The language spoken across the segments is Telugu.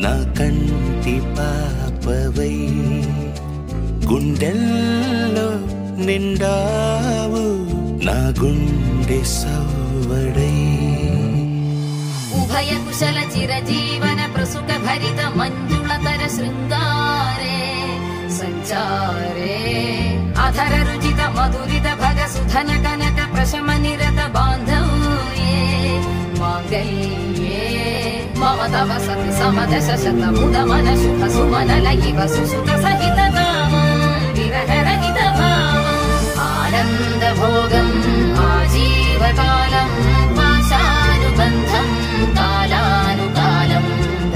నా కంటి పాపవై గుండెల్లో నిండావు నా గుండె సవ్వడై ఉభయ కుశల చిరజీవన ప్రసుక భరిత మంజుళతర శృంగారే సంచారే అధర రుచిత మధురిత భగ సుధన కనక ప్రశమ నిరత బాంధవ్యే మాంగళ్యే మమ తవ సతి సమదశ శతముద మన శుభ సుమనల ఇవ సుసుత సహిత కామం విరహ రహిత భావం ఆనంద భోగం ఆజీవకాలం పాశానుబంధం కాలానుకాలం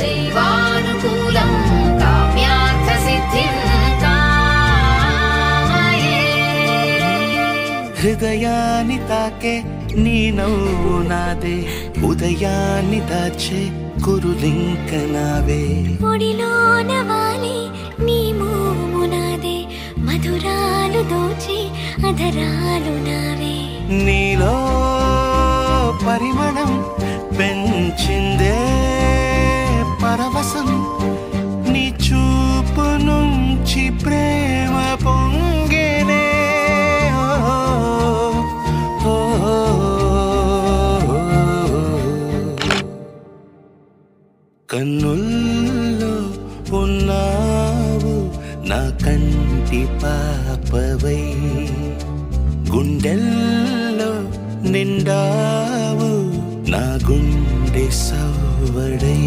దైవానుకూలం కామ్యార్థ సిద్ధిం కామయే హృదయాన్ని తాకే నీ నవ్వు నాదే ఉదయాన్ని దాచే కురులింక నావే పొడిలోన వాలి నీ మోము నాదే మధురాలు దోచి అధరాలు నావే నీలో పరిమళం పెంచిందే పరవశం నీ చూపు నుంచి ప్రేమ పొంగేనే కన్నుల్లో ఉన్నావు నా కంటి పాపవై గుండెల్లో నిండావు నా గుండె సవ్వడై